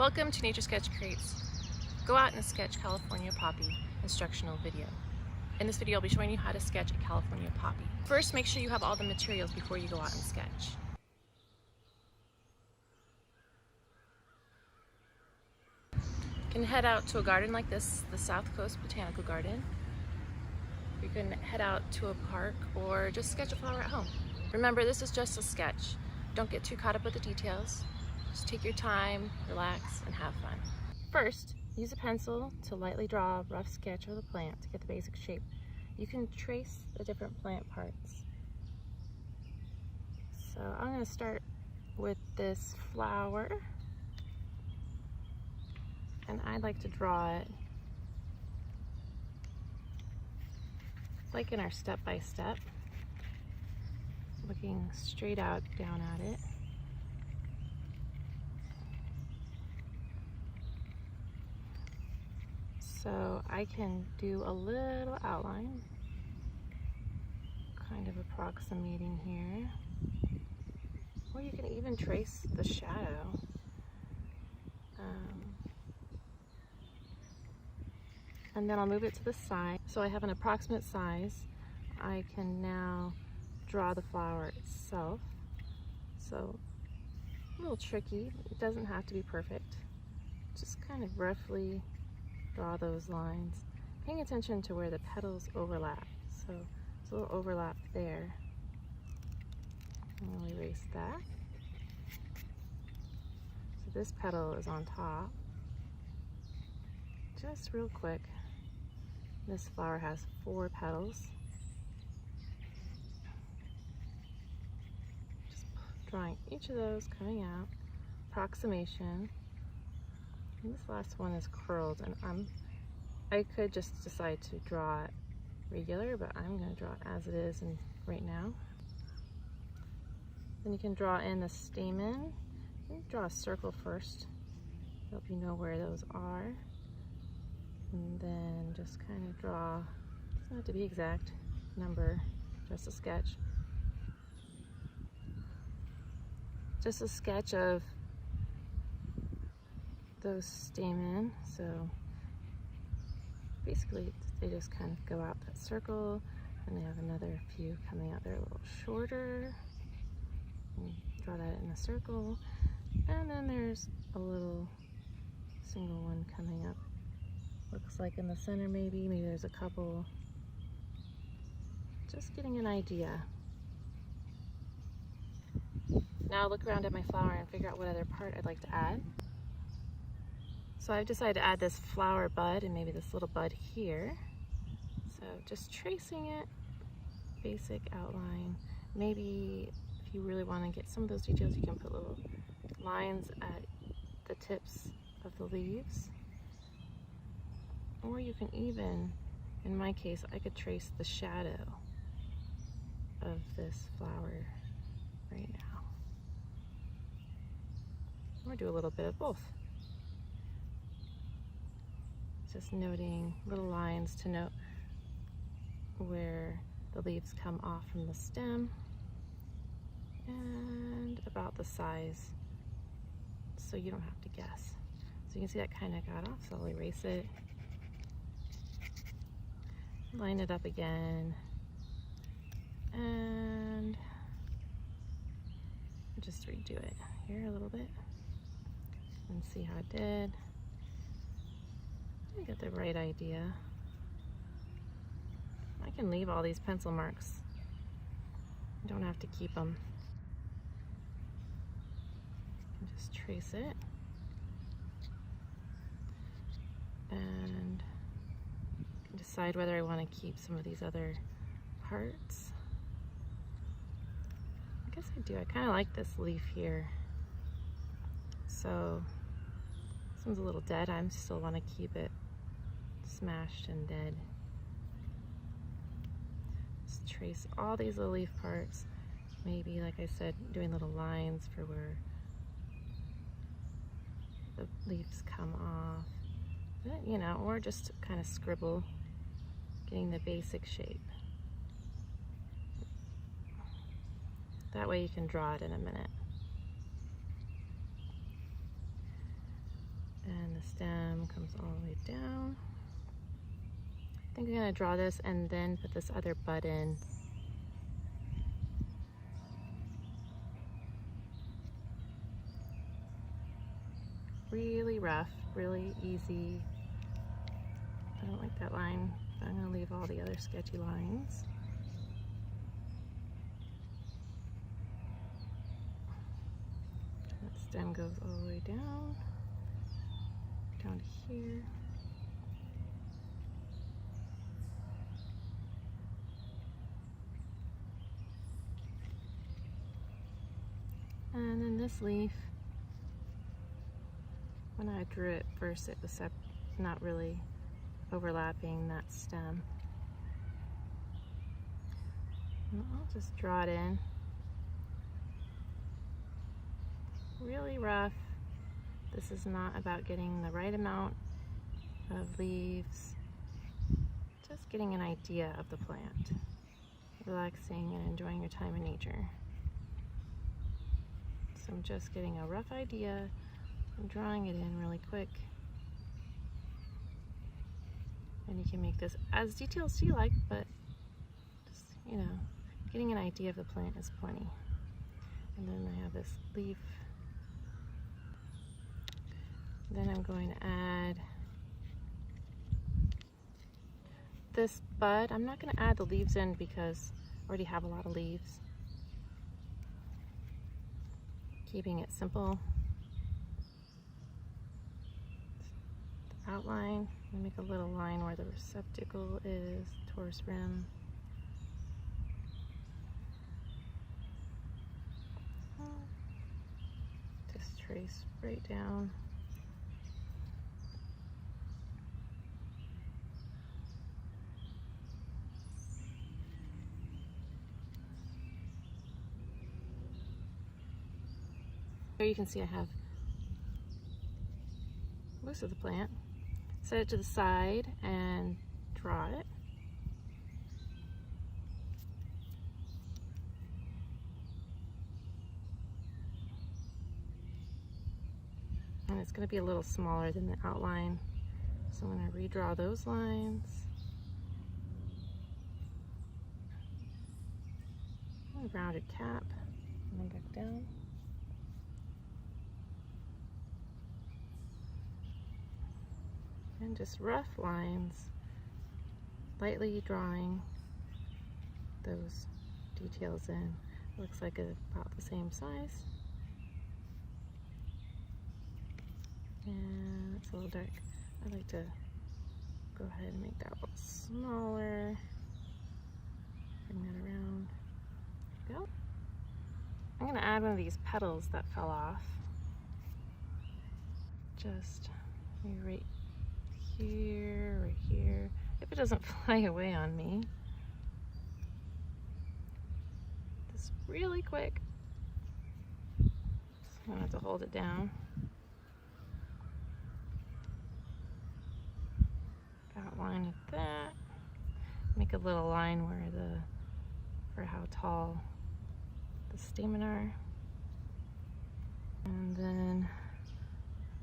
Welcome to Nature Sketch Creates Go Out and Sketch California Poppy instructional video. In this video I'll be showing you how to sketch a California poppy. First, make sure you have all the materials before you go out and sketch. You can head out to a garden like this, the South Coast Botanical Garden. You can head out to a park or just sketch a flower at home. Remember, this is just a sketch. Don't get too caught up with the details. Just take your time, relax, and have fun. First, use a pencil to lightly draw a rough sketch of the plant to get the basic shape. You can trace the different plant parts. So I'm going to start with this flower, and I'd like to draw it like in our step-by-step, looking straight out down at it. So I can do a little outline, kind of approximating here. Or you can even trace the shadow. And then I'll move it to the side. So I have an approximate size. I can now draw the flower itself. So a little tricky, it doesn't have to be perfect. Just kind of roughly draw those lines, paying attention to where the petals overlap. So there's a little overlap there. I'll erase that. So this petal is on top. Just real quick, this flower has 4 petals. Just drawing each of those coming out, approximation. And this last one is curled, and I could just decide to draw it regular, but I'm going to draw it as it is and right now. Then you can draw in the stamen. You can draw a circle first, help you know where those are. And then just kind of draw, doesn't have to be exact number, just a sketch. Just a sketch of those stamen. So basically they just kind of go out that circle, and they have another few coming out there a little shorter. And draw that in a circle, and then there's a little single one coming up. Looks like in the center maybe there's a couple. Just getting an idea. Now look around at my flower and figure out what other part I'd like to add. So I've decided to add this flower bud and maybe this little bud here. So just tracing it, basic outline. Maybe if you really want to get some of those details, you can put little lines at the tips of the leaves. Or you can even, in my case, I could trace the shadow of this flower right now. Or do a little bit of both. Just noting little lines to note where the leaves come off from the stem and about the size, so you don't have to guess. So you can see that kind of got off, so I'll erase it. Line it up again, and just redo it here a little bit and see how it did. I get the right idea. I can leave all these pencil marks. You don't have to keep them. You can just trace it. And decide whether I want to keep some of these other parts. I guess I do. I kind of like this leaf here. So this one's a little dead. I still want to keep it smashed and dead. Just trace all these little leaf parts. Maybe, like I said, doing little lines for where the leaves come off. But, you know, or just kind of scribble, getting the basic shape. That way you can draw it in a minute. the stem comes all the way down. I think I'm gonna draw this and then put this other bud in. Really rough, really easy. I don't like that line, but I'm gonna leave all the other sketchy lines. That stem goes all the way down to here. And then this leaf, when I drew it first, it was not really overlapping that stem. And I'll just draw it in. Really rough. This is not about getting the right amount of leaves, just getting an idea of the plant, relaxing and enjoying your time in nature. So I'm just getting a rough idea and drawing it in really quick. And you can make this as detailed as you like, but just, you know, getting an idea of the plant is plenty. And then I have this leaf. Then I'm going to add this bud. I'm not going to add the leaves in because I already have a lot of leaves. Keeping it simple. The outline, I'm going to make a little line where the receptacle is, torus rim. Just trace right down. Here you can see I have most of the plant. Set it to the side and draw it. And it's going to be a little smaller than the outline, so I'm going to redraw those lines. A rounded cap, and then back down. And just rough lines, lightly drawing those details in. Looks like about the same size. And it's a little dark. I like to go ahead and make that a little smaller. Bring that around. There we go. I'm going to add one of these petals that fell off. Just right here, right here, if it doesn't fly away on me. Just really quick. So I'm gonna have to hold it down. Outline of that. Make a little line where for how tall the stamen are. And then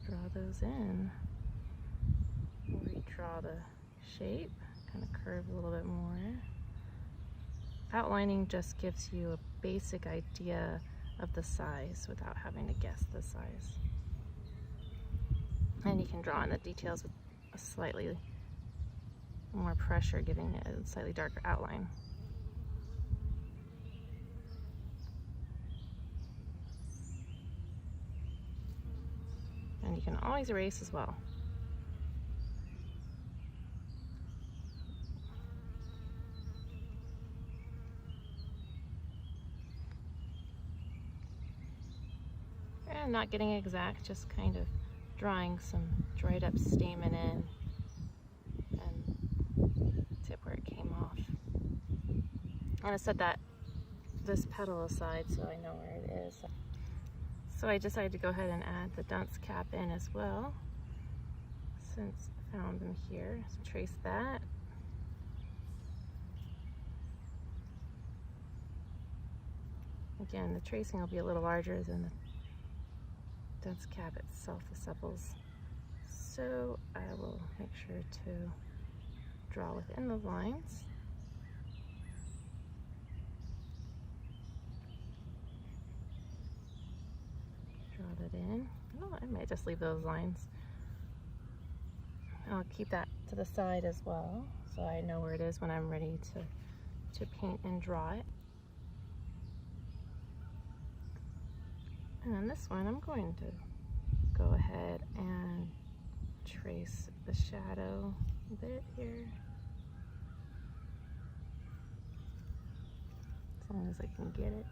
draw those in. Redraw the shape, kind of curve a little bit more. Outlining just gives you a basic idea of the size without having to guess the size. And you can draw in the details with a slightly more pressure, giving it a slightly darker outline. And you can always erase as well. And not getting exact, just kind of drawing some dried up stamen in and tip where it came off. I'm going to set this petal aside so I know where it is. So I decided to go ahead and add the dunce cap in as well, since I found them here. So trace that. Again, the tracing will be a little larger than the dunce cap itself. The sepals So I will make sure to draw within those lines. Draw that in. Oh, I might just leave those lines. I'll keep that to the side as well, so I know where it is when I'm ready to paint and draw it. And on this one, I'm going to go ahead and trace the shadow a bit here. As long as I can get it.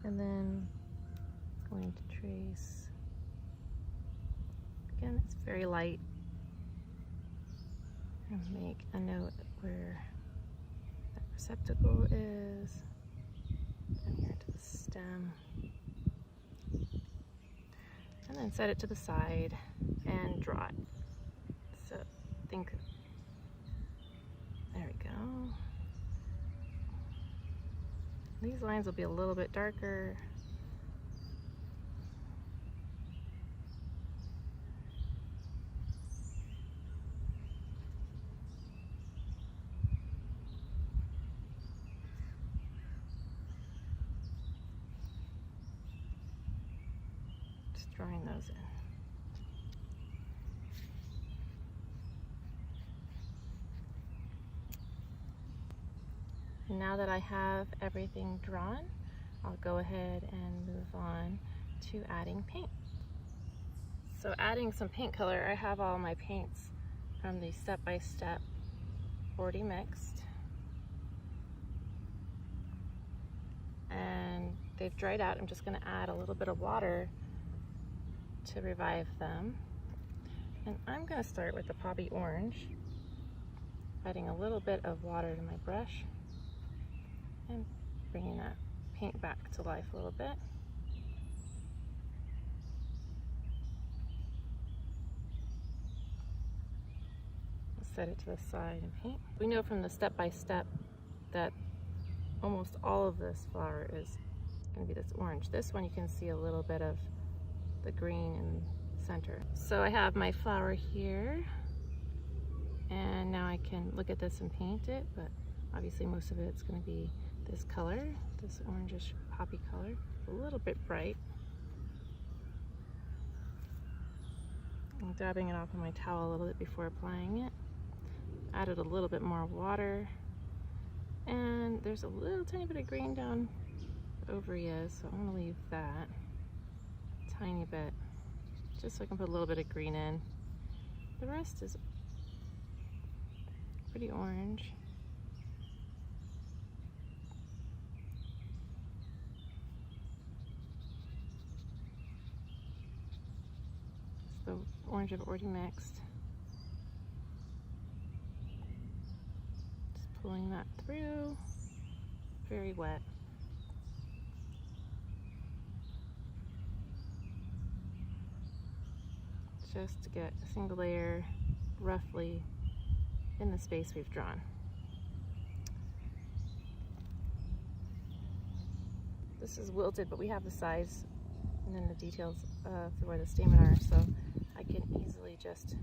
And then I'm going to trace, again, it's very light, and make a note where that receptacle is, down here to the stem. And then set it to the side and draw it. So think, there we go. These lines will be a little bit darker. Just drawing those in. Now that I have everything drawn, I'll go ahead and move on to adding paint. So adding some paint color, I have all my paints from the step-by-step already mixed. And they've dried out. I'm just going to add a little bit of water to revive them. And I'm going to start with the poppy orange, adding a little bit of water to my brush and bringing that paint back to life a little bit. I'll set it to the side and paint. We know from the step-by-step that almost all of this flower is going to be this orange. This one you can see a little bit of the green in the center. So I have my flower here, and now I can look at this and paint it, but obviously most of it's going to be this color, this orangish poppy color, a little bit bright. I'm dabbing it off on my towel a little bit before applying it. Added a little bit more water, and there's a little tiny bit of green down over here, so I'm gonna leave that tiny bit, just so I can put a little bit of green in. The rest is pretty orange. The orange I've already mixed. Just pulling that through, very wet. Just to get a single layer roughly in the space we've drawn. This is wilted, but we have the size and then the details of where the stamen are, so I can easily just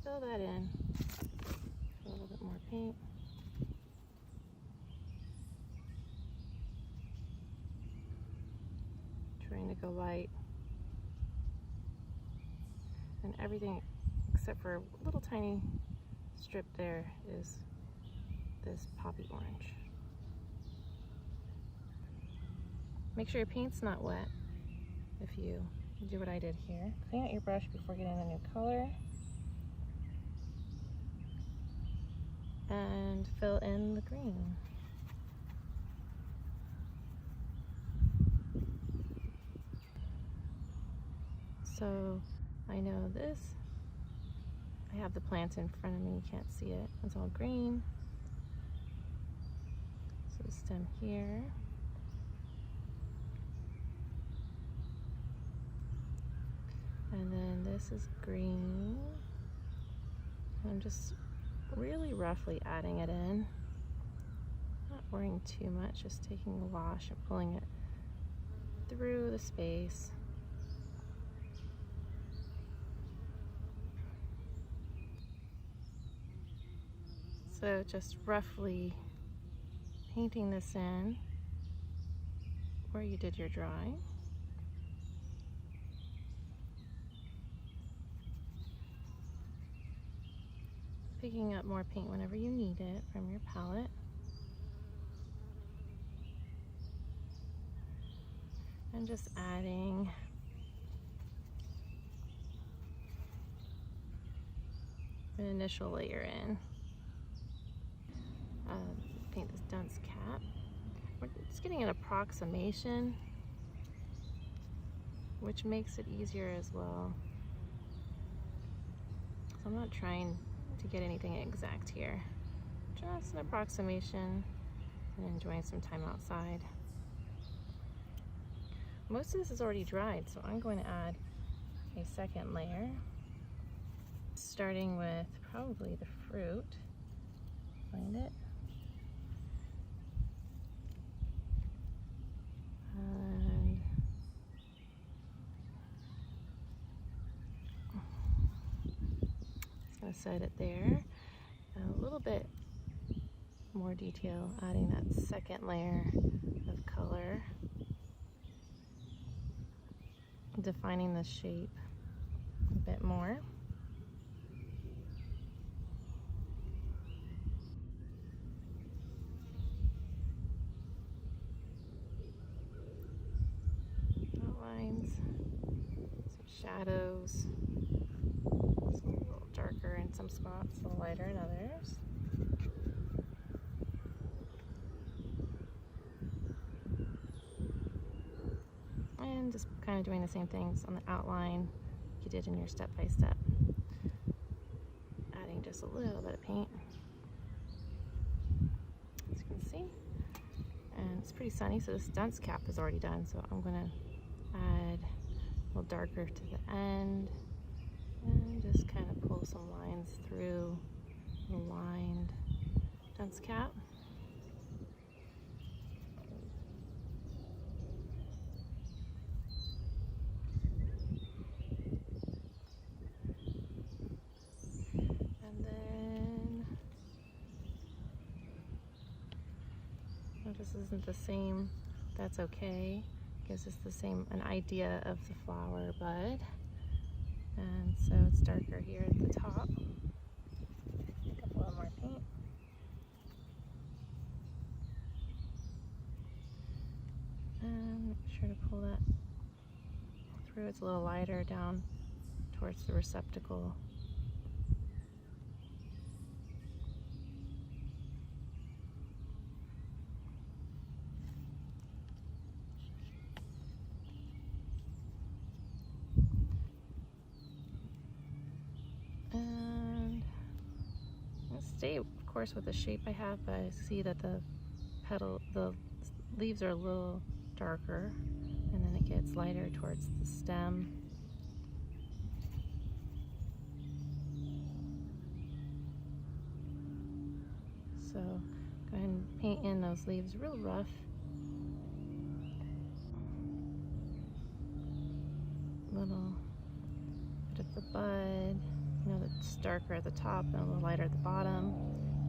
fill that in. A little bit more paint. Trying to go light. And everything except for a little tiny strip there is this poppy orange. Make sure your paint's not wet if you do what I did here. Clean out your brush before getting a new color. And fill in the green. So I know this, I have the plant in front of me, you can't see it, it's all green. So the stem here. And then this is green. I'm just really roughly adding it in. Not worrying too much, just taking a wash and pulling it through the space. So just roughly painting this in where you did your drawing. Picking up more paint whenever you need it from your palette. And just adding an initial layer in. Paint this dunce cap. We're just getting an approximation, which makes it easier as well. So I'm not trying to get anything exact here. Just an approximation and enjoying some time outside. Most of this is already dried, so I'm going to add a second layer, starting with probably the fruit. Find it. And just going to set it there. A little bit more detail, adding that second layer of color, defining the shape a bit more. Outlines, some shadows, some a little darker in some spots, a little lighter in others. And just kind of doing the same things on the outline you did in your step-by-step. Adding just a little bit of paint, as you can see. And it's pretty sunny, so this dunce cap is already done, so I'm going to add a little darker to the end and just kind of pull some lines through the lined dunce cap. And then, if this isn't the same, that's okay. Gives us an idea of the flower bud. And so it's darker here at the top. Pick up a little more paint. And make sure to pull that through. It's a little lighter down towards the receptacle. And I'll stay, of course, with the shape I have, but I see that the leaves are a little darker, and then it gets lighter towards the stem. So go ahead and paint in those leaves real rough. Little bit of the bud. You know, it's darker at the top and a little lighter at the bottom.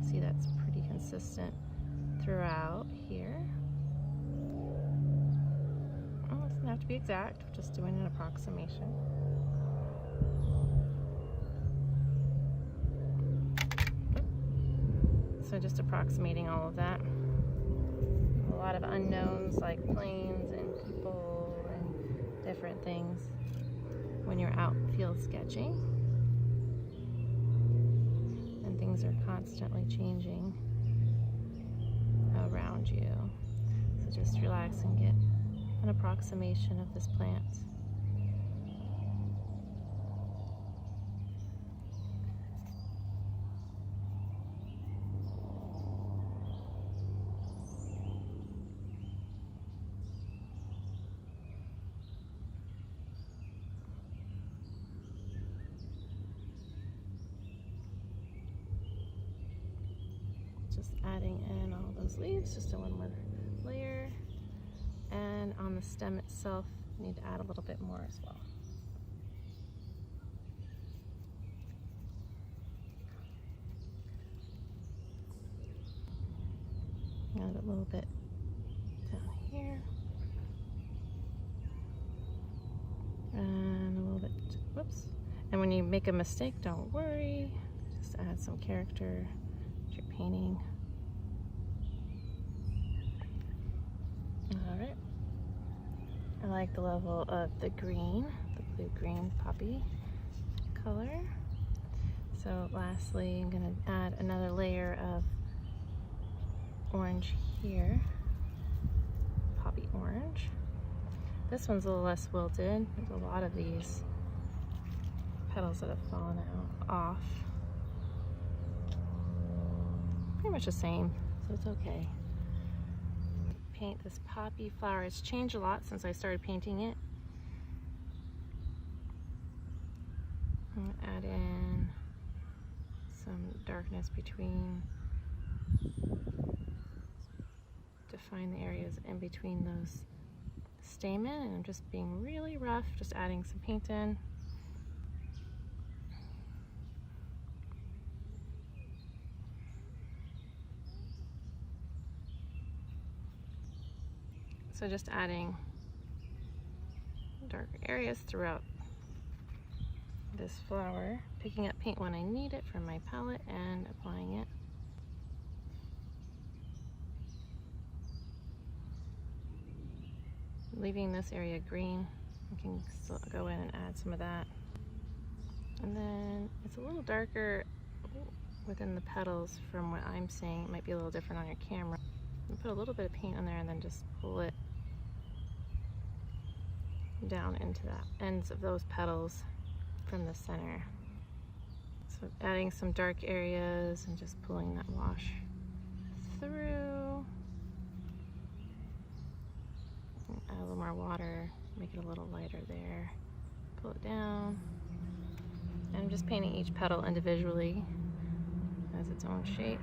See, that's pretty consistent throughout here. Well, it doesn't have to be exact, we're just doing an approximation. So just approximating all of that. A lot of unknowns like planes and people and different things when you're out field sketching. And things are constantly changing around you. So just relax and get an approximation of this plant. Just adding in all those leaves, just in one more layer. And on the stem itself, you need to add a little bit more as well. Add a little bit down here. And a little bit, whoops. And when you make a mistake, don't worry. Just add some character to your painting. All right. I like the level of the green, the blue-green poppy color. So lastly, I'm gonna add another layer of orange here, poppy orange. This one's a little less wilted. There's a lot of these petals that have fallen off. Pretty much the same, so it's okay. Paint this poppy flower. It's changed a lot since I started painting it. I'm gonna add in some darkness between, define the areas in between those stamen, and I'm just being really rough, just adding some paint in. So just adding dark areas throughout this flower, picking up paint when I need it from my palette and applying it. Leaving this area green, I can still go in and add some of that. And then it's a little darker within the petals from what I'm seeing. It might be a little different on your camera. And put a little bit of paint on there and then just pull it down into the ends of those petals from the center. So adding some dark areas and just pulling that wash through. Add a little more water, make it a little lighter there. Pull it down. And I'm just painting each petal individually as its own shape.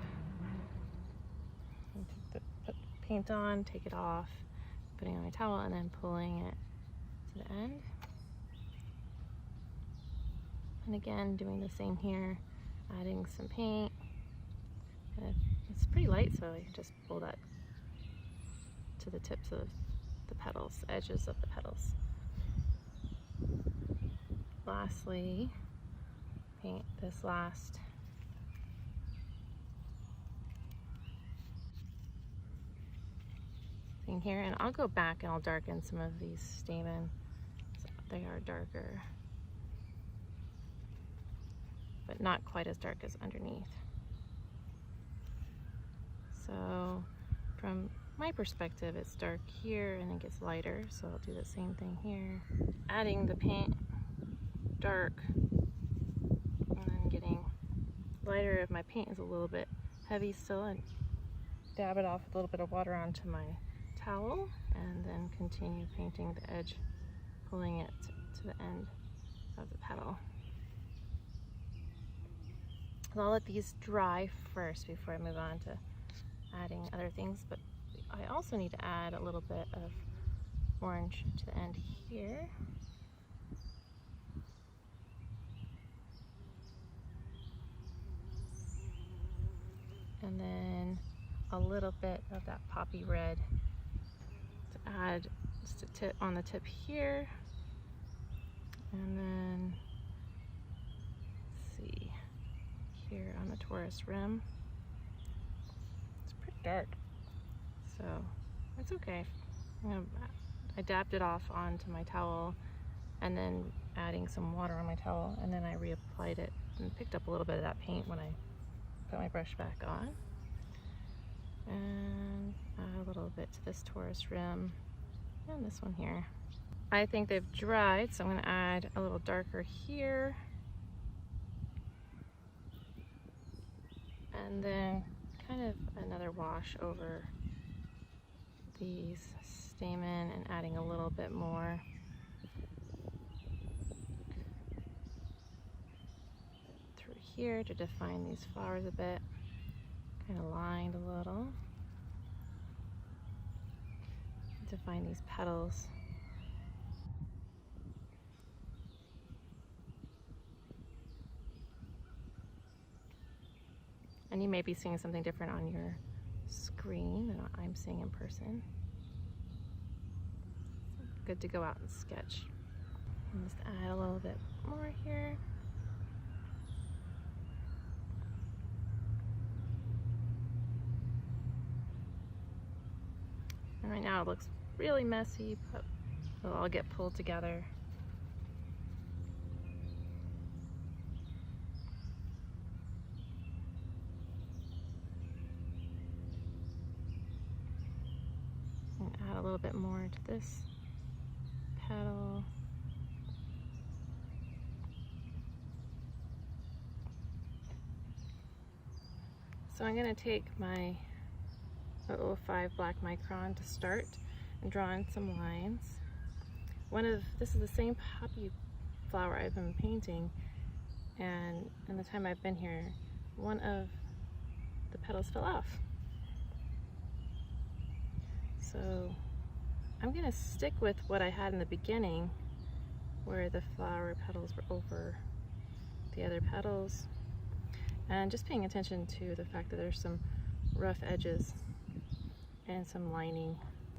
Put paint on, take it off, putting it on my towel, and then pulling it to the end. And again, doing the same here, adding some paint. And it's pretty light, so I can just pull that to the tips of the petals, edges of the petals. Lastly, paint this last thing here, and I'll go back and I'll darken some of these stamen so they are darker, but not quite as dark as underneath. So from my perspective, it's dark here and it gets lighter, so I'll do the same thing here. Adding the paint dark and then getting lighter if my paint is a little bit heavy still, and dab it off with a little bit of water onto my towel and then continue painting the edge, pulling it to the end of the petal. I'll let these dry first before I move on to adding other things, but I also need to add a little bit of orange to the end here. And then a little bit of that poppy red to add just a tip on the tip here. And then, let's see, here on the torus rim. It's pretty dark, so it's okay. I dabbed it off onto my towel and then adding some water on my towel, and then I reapplied it and picked up a little bit of that paint when I put my brush back on. And add a little bit to this torus rim and this one here. I think they've dried, so I'm going to add a little darker here. And then kind of another wash over these stamen and adding a little bit more through here to define these flowers a bit. Kind of lined a little. Define these petals. And you may be seeing something different on your green than what I'm seeing in person. Good to go out and sketch. And just add a little bit more here. And right now it looks really messy, but it'll all get pulled together. And add a little bit more to this petal. So I'm going to take my 005 black micron to start and draw in some lines. This is the same poppy flower I've been painting, and in the time I've been here, one of the petals fell off. So I'm going to stick with what I had in the beginning, where the flower petals were over the other petals, and just paying attention to the fact that there's some rough edges and some lining.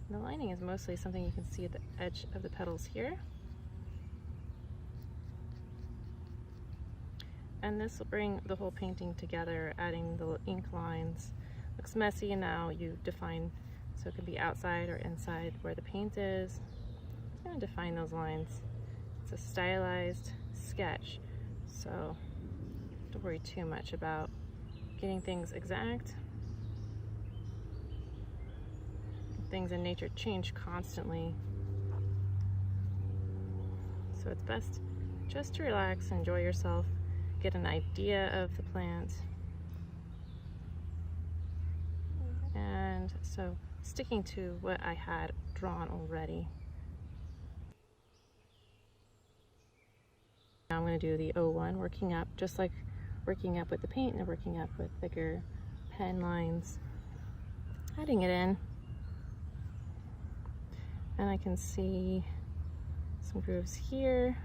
And the lining is mostly something you can see at the edge of the petals here. And this will bring the whole painting together, adding the ink lines. Looks messy, and now you define, so it can be outside or inside where the paint is. It's going to define those lines. It's a stylized sketch, so don't worry too much about getting things exact. Things in nature change constantly, so it's best just to relax, enjoy yourself, get an idea of the plant. And so sticking to what I had drawn already. Now I'm going to do the 01, working up, just like working up with the paint and working up with thicker pen lines, adding it in. And I can see some grooves here.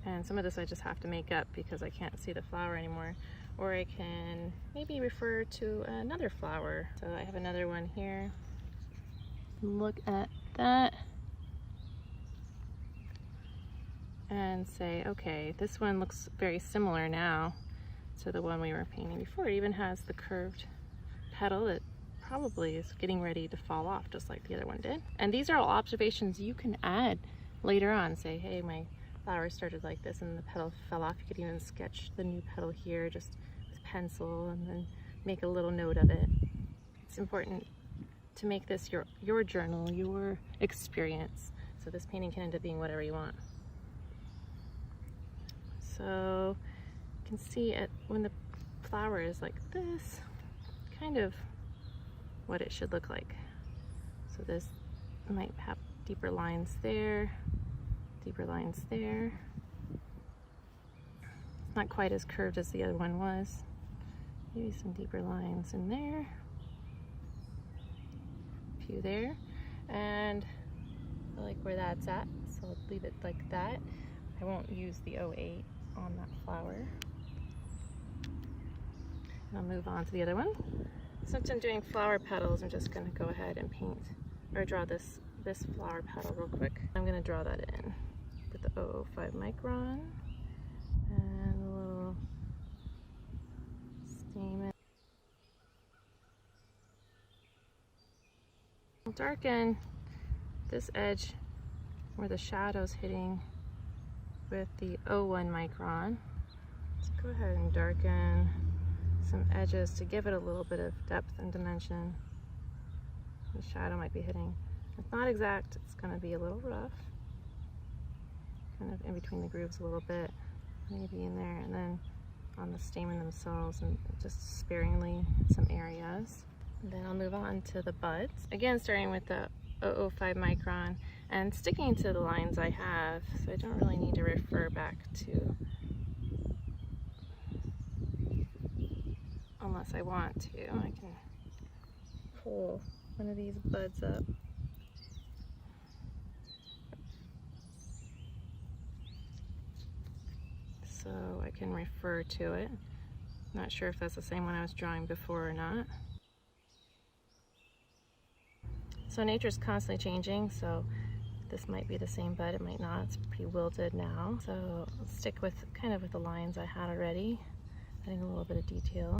And some of this I just have to make up because I can't see the flower anymore. Or I can maybe refer to another flower. So I have another one here. Look at that. And say, okay, this one looks very similar now to the one we were painting before. It even has the curved petal that probably is getting ready to fall off, just like the other one did. And these are all observations you can add later on. Say, hey, my flower started like this and the petal fell off. You could even sketch the new petal here just with pencil and then make a little note of it. It's important to make this your journal, your experience. So this painting can end up being whatever you want. So you can see it when the flower is like this, kind of what it should look like. So this might have deeper lines there, deeper lines there. It's not quite as curved as the other one was. Maybe some deeper lines in there, a few there, and I like where that's at, so I'll leave it like that. I won't use the 08 on that flower. I'll move on to the other one. Since I'm doing flower petals, I'm just going to go ahead and paint or draw this flower petal real quick. I'm going to draw that in with the 005 micron and a little stamen. I'll darken this edge where the shadow's hitting with the 01 micron. Let's go ahead and darken some edges to give it a little bit of depth and dimension. The shadow might be hitting. It's not exact, it's going to be a little rough. Kind of in between the grooves a little bit, maybe in there, and then on the stamen themselves, and just sparingly in some areas. And then I'll move on to the buds. Again, starting with the 005 micron and sticking to the lines I have, so I don't really need to refer back to unless I want to. I can pull one of these buds up. so I can refer to it. Not sure if that's the same one I was drawing before or not. So nature's constantly changing, so this might be the same bud, it might not. It's pretty wilted now. So I'll stick with kind of with the lines I had already, adding a little bit of detail.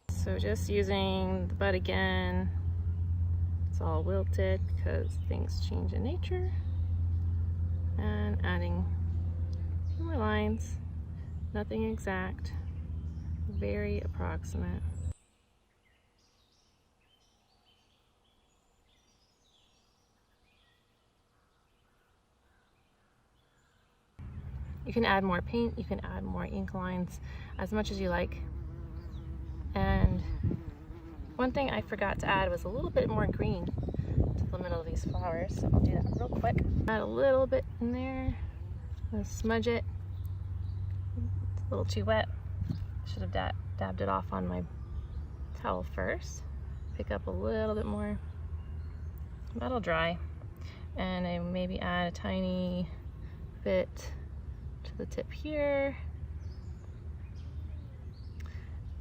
So just using the bud again. It's all wilted because things change in nature. And adding a few more lines. Nothing exact, very approximate. You can add more paint, you can add more ink lines, as much as you like. And one thing I forgot to add was a little bit more green to the middle of these flowers, so I'll do that real quick. Add a little bit in there, and smudge it. It's a little too wet. Should have dabbed it off on my towel first. Pick up a little bit more. That'll dry. And I maybe add a tiny bit to the tip here.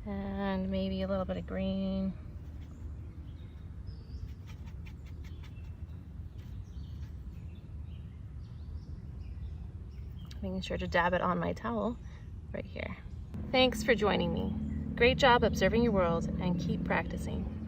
And maybe a little bit of green. Making sure to dab it on my towel right here. Thanks for joining me. Great job observing your world, and keep practicing.